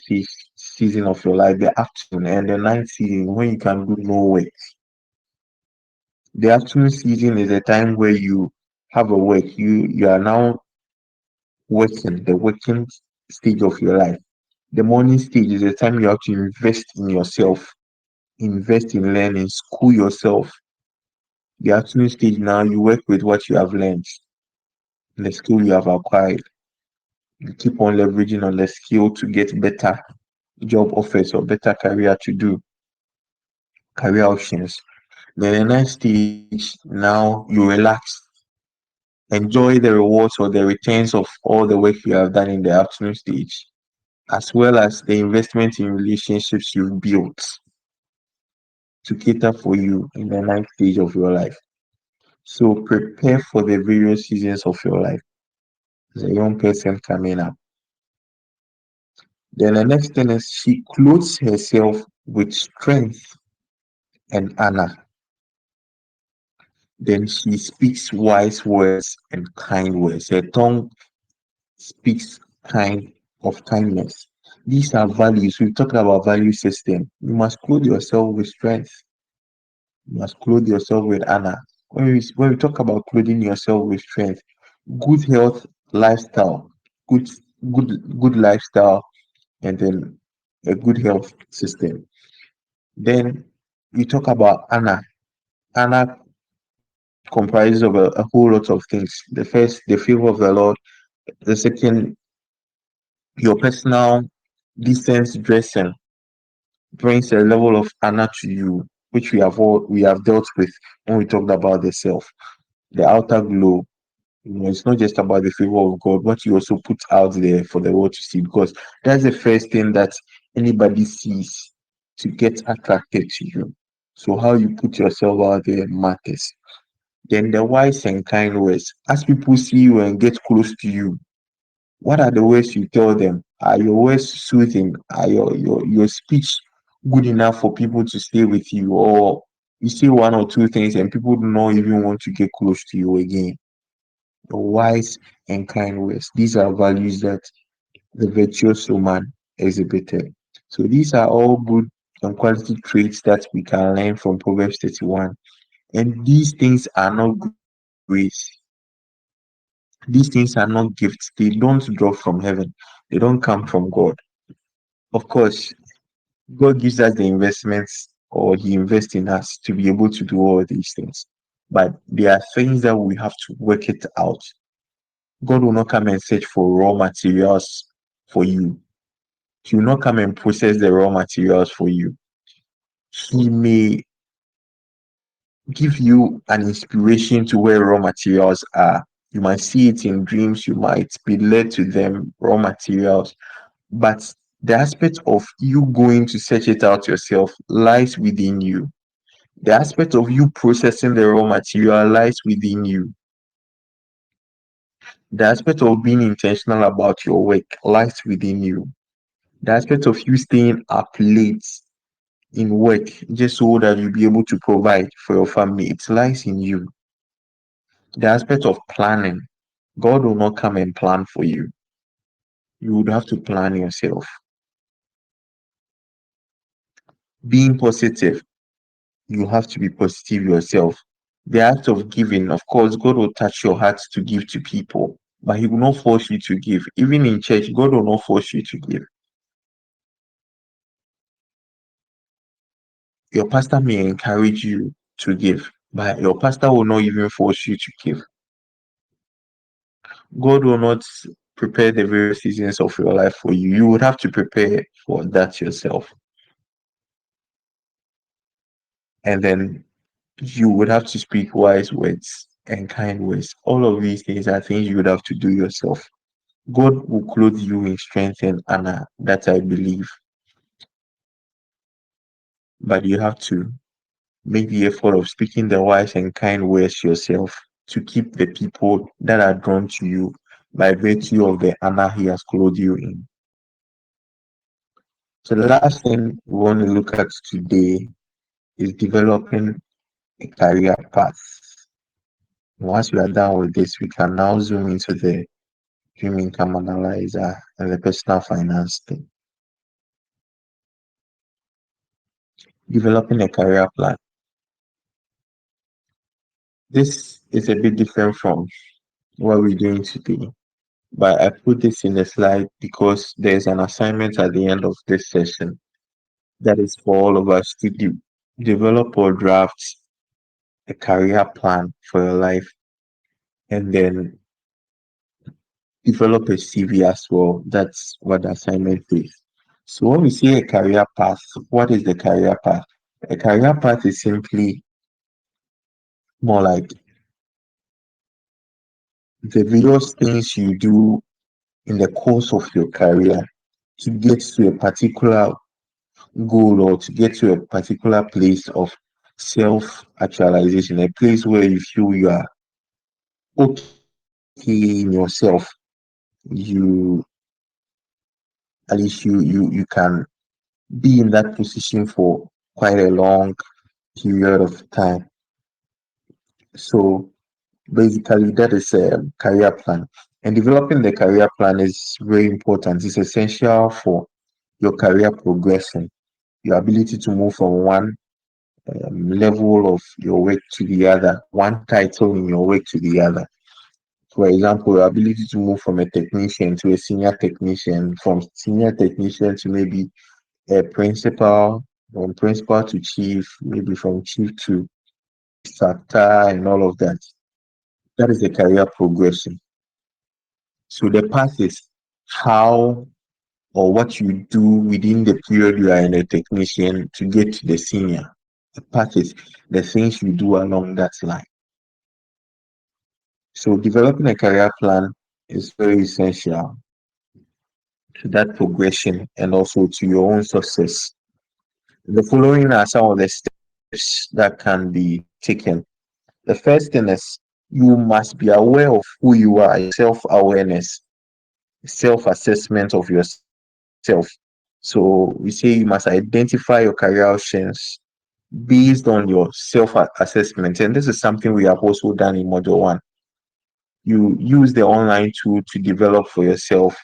season of your life, the afternoon, and the night season when you can do no work. The afternoon season is a time where you have a work. You are now working, the working stage of your life. The morning stage is a time you have to invest in yourself, invest in learning, school yourself. The afternoon stage now you work with what you have learned, the skill you have acquired. You keep on leveraging on the skill to get better job offers or better career to do, career options. Then the next stage, now you relax, enjoy the rewards or the returns of all the work you have done in the afternoon stage, as well as the investment in relationships you've built to cater for you in the ninth stage of your life. So prepare for the various seasons of your life as a young person coming up. Then the next thing is she clothes herself with strength and honor. Then she speaks wise words and kind words. Her tongue speaks kind of kindness. These are values. We've talked about value system. You must clothe yourself with strength. You must clothe yourself with honor. When we talk about clothing yourself with strength, good health lifestyle, good good lifestyle, and then a good health system. Then we talk about honor. Honor comprises of a whole lot of things. The first, the fear of the Lord. The second, your personal decent dressing brings a level of honor to you, which we have dealt with when we talked about the self. The outer glow, it's not just about the favor of God, what you also put out there for the world to see, because that's the first thing that anybody sees to get attracted to you. So how you put yourself out there matters. Then the wise and kind words. As people see you and get close to you, what are the words you tell them? Are your words soothing? Are your speech good enough for people to stay with you? Or you say one or two things and people do not even want to get close to you again? The wise and kind words. These are values that the virtuous woman exhibited. So these are all good and quality traits that we can learn from Proverbs 31. And these things are not grace. These things are not gifts. They don't drop from heaven. They don't come from God. Of course, God gives us the investments or He invests in us to be able to do all these things. But there are things that we have to work it out. God will not come and search for raw materials for you. He will not come and process the raw materials for you. He may give you an inspiration to where raw materials are. You might see it in dreams, you might be led to them, raw materials. But the aspect of you going to search it out yourself lies within you. The aspect of you processing the raw material lies within you. The aspect of being intentional about your work lies within you. The aspect of you staying up late in work just so that you'll be able to provide for your family, it lies in you. The aspect of planning, God will not come and plan for you. You would have to plan yourself. Being positive, you have to be positive yourself. The act of giving, of course, God will touch your heart to give to people, but He will not force you to give. Even in church, God will not force you to give. Your pastor may encourage you to give, but your pastor will not even force you to give. God will not prepare the various seasons of your life for you. You would have to prepare for that yourself. And then you would have to speak wise words and kind words. All of these things are things you would have to do yourself. God will clothe you in strength and honor, that I believe. But you have to make the effort of speaking the wise and kind words yourself to keep the people that are drawn to you by virtue of the honor He has clothed you in. So the last thing we want to look at today is developing a career path. Once we are done with this, we can now zoom into the dream income analyzer and the personal finance thing. Developing a career plan. This is a bit different from what we're doing today, but I put this in the slide because there's an assignment at the end of this session that is for all of us to develop or draft a career plan for your life and then develop a CV as well. That's what the assignment is. So when we say a career path, what is the career path? A career path is simply more like the various things you do in the course of your career to get to a particular goal or to get to a particular place of self actualization, a place where you feel you are okay in yourself. You at least you can be in that position for quite a long period of time. So basically, that is a career plan. And developing the career plan is very important. It's essential for your career progression, your ability to move from one level of your work to the other, one title in your work to the other. For example, your ability to move from a technician to a senior technician, from senior technician to maybe a principal, from principal to chief, maybe from chief to instructor, and all of that. That is the career progression. So the path is how or what you do within the period you are in a technician to get to the senior. The path is the things you do along that line. So developing a career plan is very essential to that progression and also to your own success. The following are some of the steps that can be taken. The first thing is you must be aware of who you are, self-awareness, self-assessment of yourself. So we say you must identify your career options based on your self-assessment. And this is something we have also done in Module 1. You use the online tool to develop for yourself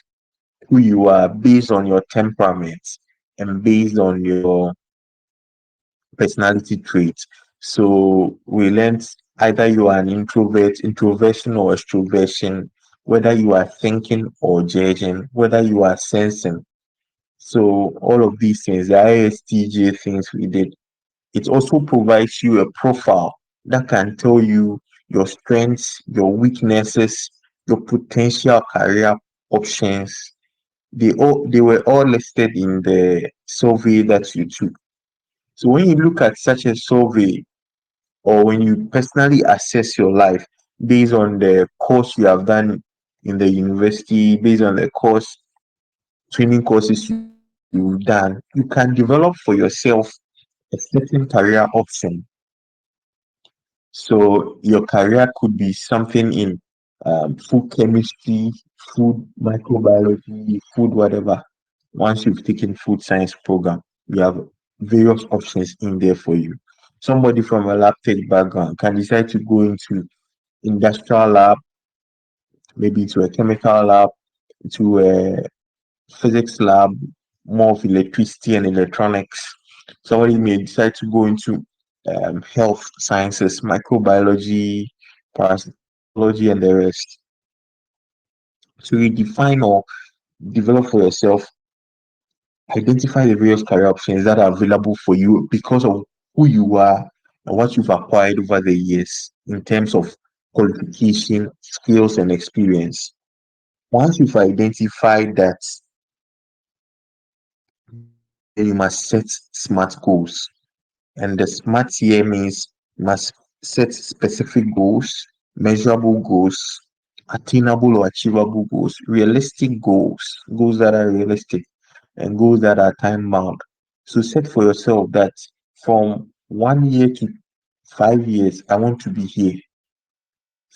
who you are based on your temperament and based on your personality traits. So we learned either you are an introvert, introversion or extroversion, whether you are thinking or judging, whether you are sensing. So all of these things, the ISTJ things we did, it also provides you a profile that can tell you your strengths, your weaknesses, your potential career options. They were all listed in the survey that you took. So when you look at such a survey or when you personally assess your life based on the course you have done in the university, based on the course training courses you've done, you can develop for yourself a certain career option. So your career could be something in food chemistry, food microbiology, food whatever. Once you've taken food science program, you have various options in there for you. Somebody from a lab tech background can decide to go into industrial lab, maybe to a chemical lab, to a physics lab, more of electricity and electronics. Somebody may decide to go into health sciences, microbiology, parasitology, and the rest. So you define or develop for yourself, identify the various career options that are available for you because of who you are and what you've acquired over the years in terms of qualification, skills, and experience. Once you've identified that, then you must set smart goals. And the smart here means you must set specific goals, measurable goals, attainable or achievable goals, realistic goals, goals that are realistic, and goals that are time bound. So set for yourself that from 1 year to 5 years, I want to be here.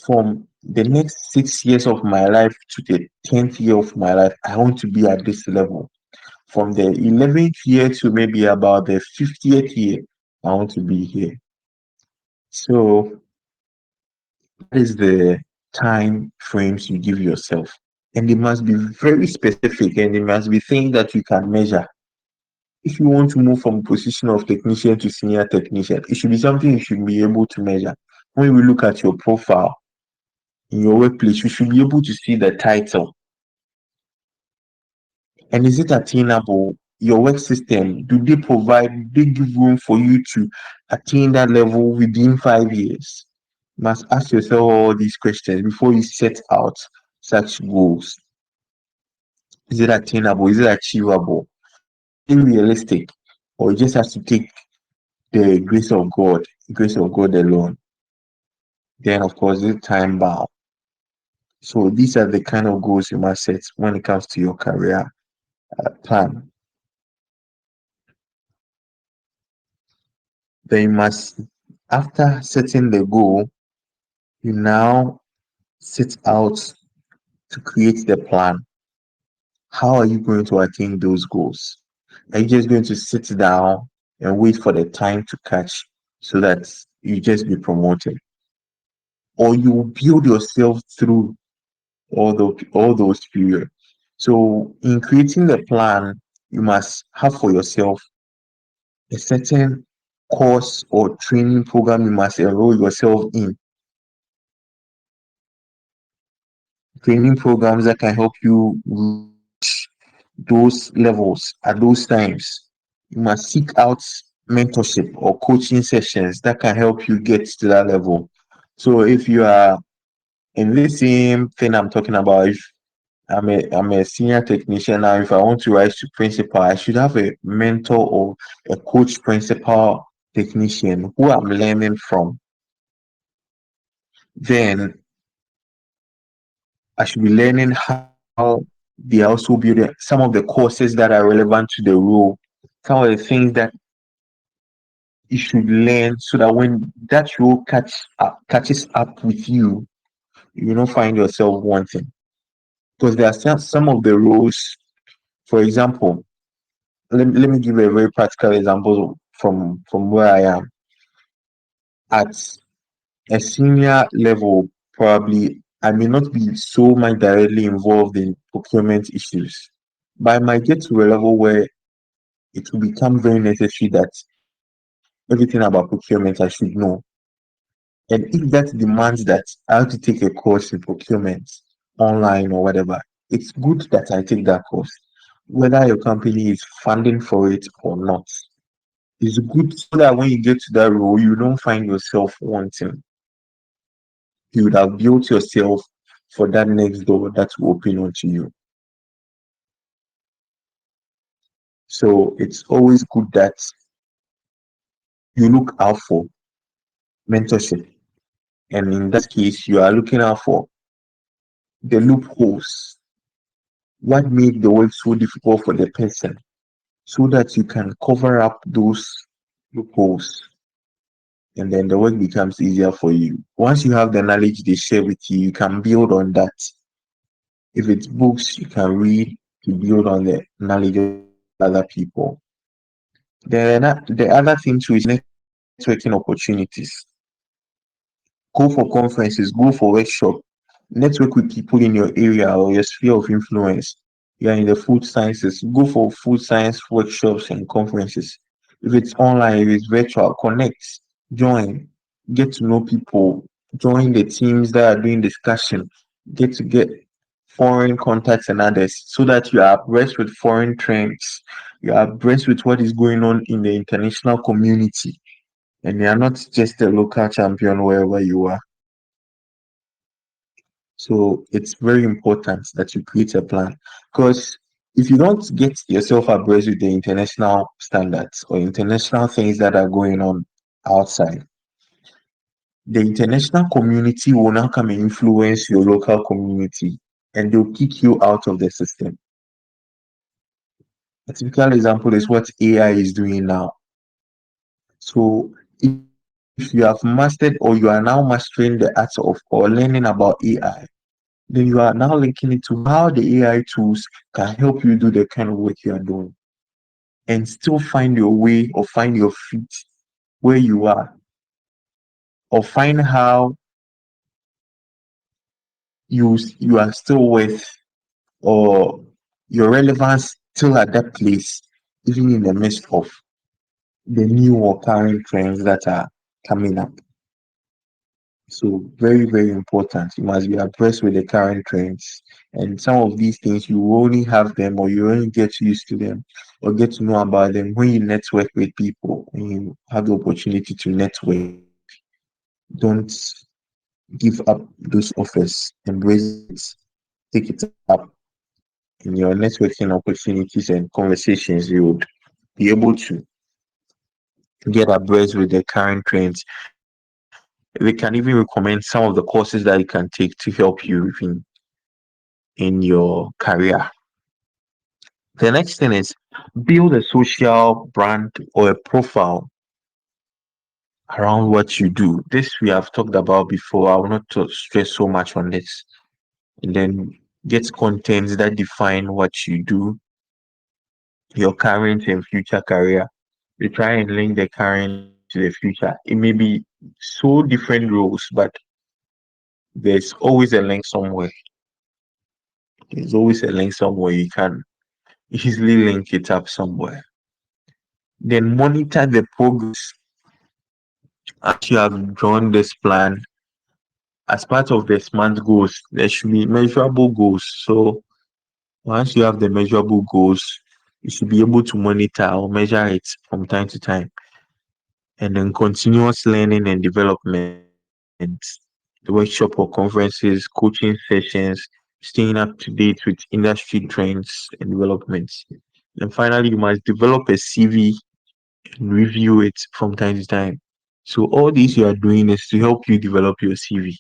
From the next 6 years of my life to the 10th year of my life, I want to be at this level. From the 11th year to maybe about the 50th year, I want to be here. So that is the time frames you give yourself. And they must be very specific and they must be things that you can measure. If you want to move from position of technician to senior technician, it should be something you should be able to measure. When we look at your profile in your workplace, you should be able to see the title. And is it attainable? Your work system, do they provide, do they give room for you to attain that level within 5 years? You must ask yourself all these questions before you set out such goals. Is it attainable? Is it achievable? Is it realistic? Or you just have to take the grace of God alone? Then, of course, it's time bound. So these are the kind of goals you must set when it comes to your career plan. Then you must, after setting the goal, you now set out to create the plan. How are you going to attain those goals? Are you just going to sit down and wait for the time to catch so that you just be promoted? Or you build yourself through all those periods? So in creating the plan, you must have for yourself a certain course or training program you must enroll yourself in. Training programs that can help you reach those levels at those times. You must seek out mentorship or coaching sessions that can help you get to that level. So if you are in the same thing I'm talking about, if I'm a senior technician now, if I want to rise to principal, I should have a mentor or a coach principal technician who I'm learning from. Then I should be learning how they also build some of the courses that are relevant to the role, some of the things that you should learn so that when that role catches up with you, you don't find yourself wanting. Because there are some of the roles, for example, let me give a very practical example from where I am. At a senior level, probably I may not be so much directly involved in procurement issues, but I might get to a level where it will become very necessary that everything about procurement I should know. And if that demands that I have to take a course in procurement online or whatever, it's good that I take that course, whether your company is funding for it or not. It's good so that when you get to that role, you don't find yourself wanting. You would have built yourself for that next door that will open onto you. So it's always good that you look out for mentorship. And in that case, you are looking out for the loopholes. What made the work so difficult for the person so that you can cover up those loopholes and then the work becomes easier for you. Once you have the knowledge they share with you, you can build on that. If it's books, you can read. to build on the knowledge of other people. The other thing too is networking opportunities. Go for conferences, go for workshops, network with people in your area or your sphere of influence. You are in the food sciences, go for food science workshops and conferences. If it's online, if it's virtual, connect, join, get to know people, join the teams that are doing discussion, get foreign contacts and others so that you are abreast with foreign trends, you are abreast with what is going on in the international community, and you are not just a local champion wherever you are. So it's very important that you create a plan, because if you don't get yourself abreast with the international standards or international things that are going on outside, the international community will now come and influence your local community and they'll kick you out of the system. A typical example is what AI is doing now. So if you have mastered or you are now mastering the art of or learning about AI, then you are now linking it to how the AI tools can help you do the kind of work you are doing and still find your way or find your feet where you are, or find how you are still with, or your relevance still at that place, even in the midst of the new or current trends that are coming up. So very, very important. You must be abreast with the current trends. And some of these things you only have them or you only get used to them or get to know about them when you network with people, when you have the opportunity to network. Don't give up those offers. Embrace it. Take it up. In your networking opportunities and conversations, you would be able to get abreast with the current trends. They can even recommend some of the courses that you can take to help you in your career. The next thing is build a social brand or a profile around what you do. This we have talked about before. I will not stress so much on this. And then get contents that define what you do, your current and future career. We try and link the current to the future. It may be so different roles, but there's always a link somewhere. There's always a link somewhere. You can easily link it up somewhere. Then monitor the progress as you have drawn this plan. As part of the SMART goals, there should be measurable goals. So once you have the measurable goals, you should be able to monitor or measure it from time to time. And then continuous learning and development, the workshop or conferences, coaching sessions, staying up to date with industry trends and developments. And finally, you must develop a CV and review it from time to time. So all this you are doing is to help you develop your CV.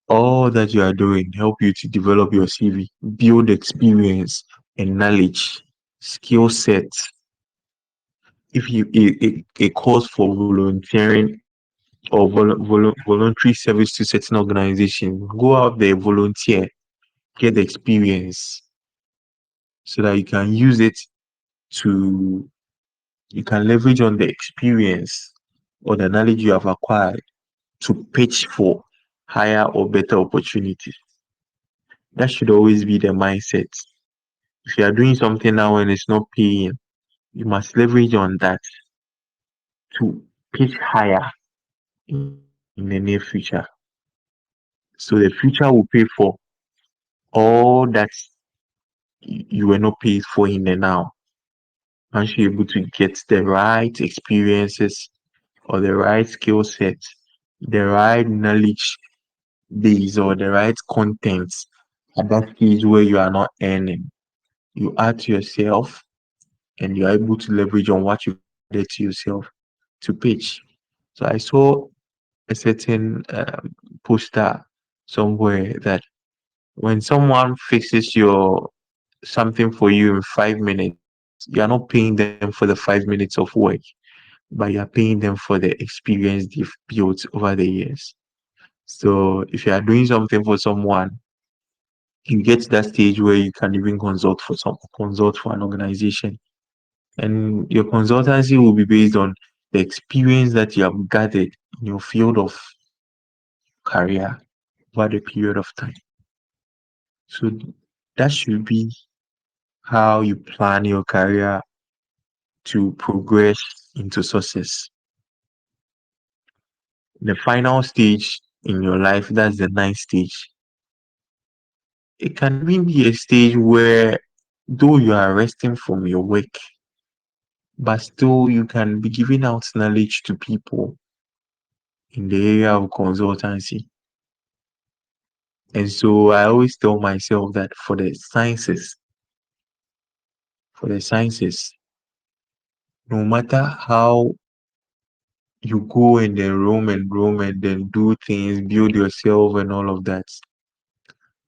All that you are doing help you to develop your CV, build experience and knowledge, skill sets. If you a calls for volunteering or voluntary service to certain organization, go out there, volunteer, get the experience so that you can use it to you can leverage on the experience or the knowledge you have acquired to pitch for higher or better opportunities. That should always be the mindset. If you are doing something now and it's not paying, you must leverage on that to pitch higher in the near future. So the future will pay for all that you were not paid for in the now. Once you're able to get the right experiences or the right skill set, the right knowledge base or the right content at that stage where you are not earning, you add to yourself and you're able to leverage on what you've added to yourself to pitch. So I saw a certain poster somewhere that when someone fixes your something for you in 5 minutes, you're not paying them for the 5 minutes of work, but you're paying them for the experience they've built over the years. So if you are doing something for someone You get to that stage where you can even consult for an organization. And your consultancy will be based on the experience that you have gathered in your field of career over the period of time. So that should be how you plan your career to progress into success. The final stage in your life, that's the ninth stage. It can even be a stage where, though you are resting from your work, but still you can be giving out knowledge to people in the area of consultancy. And so I always tell myself that for the sciences, no matter how you go and then roam and then do things, build yourself and all of that,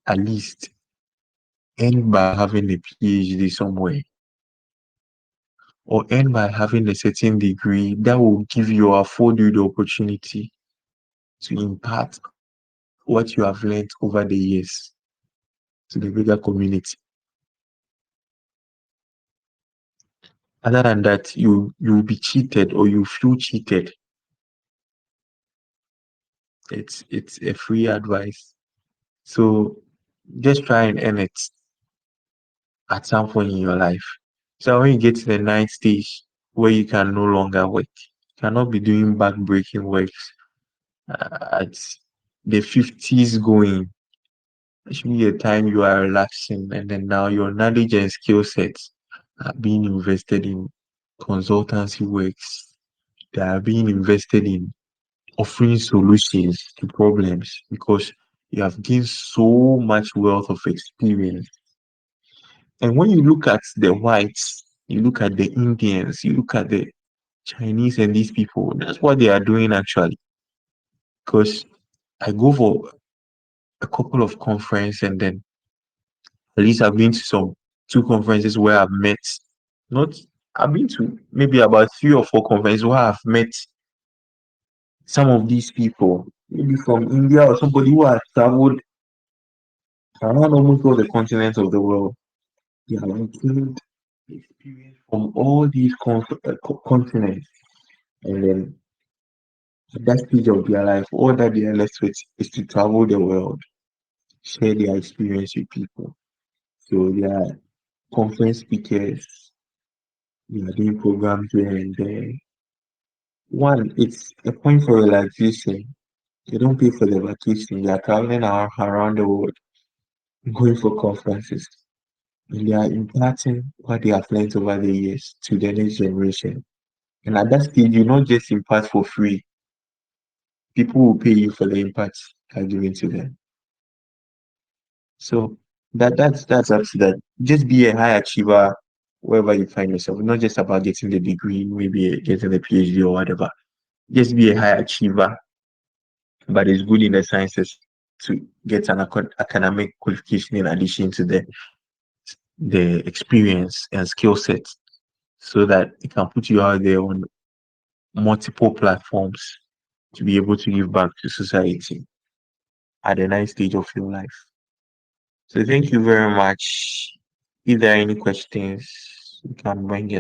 at least end by having a PhD somewhere or end by having a certain degree that will afford you the opportunity to impart what you have learned over the years to the bigger community. Other than that, you'll be cheated or you feel cheated. It's a free advice. So just try and earn it at some point in your life. So when you get to the ninth stage where you can no longer work, you cannot be doing back-breaking works at the 50s going. It should be a time you are relaxing, and then now your knowledge and skill sets are being invested in consultancy works. They are being invested in offering solutions to problems because you have gained so much wealth of experience. And when you look at the whites, you look at the Indians, you look at the Chinese and these people, that's what they are doing actually. Because I go for a couple of conferences and then at least I've been to some two conferences where not I've been to maybe about 3 or 4 conferences where I've met some of these people, maybe from India or somebody who has traveled around almost all the continents of the world. They have gained experience from all these continents, and then at that stage of their life, all that they are left with is to travel the world, share their experience with people. So they are conference speakers, they are doing programs here and there. One, it's a point for relaxation. They don't pay for the vacation. They are traveling around the world, going for conferences, and they are imparting what they have learned over the years to the next generation. And at that stage, you not just impart for free. People will pay you for the impact you are giving to them. So that's up to that. Just be a high achiever wherever you find yourself. Not just about getting the degree, maybe getting the PhD or whatever. Just be a high achiever, but it's good in the sciences to get an academic qualification in addition to the experience and skill sets so that it can put you out there on multiple platforms to be able to give back to society at a nice stage of your life. So thank you very much. If there are any questions, you can bring it.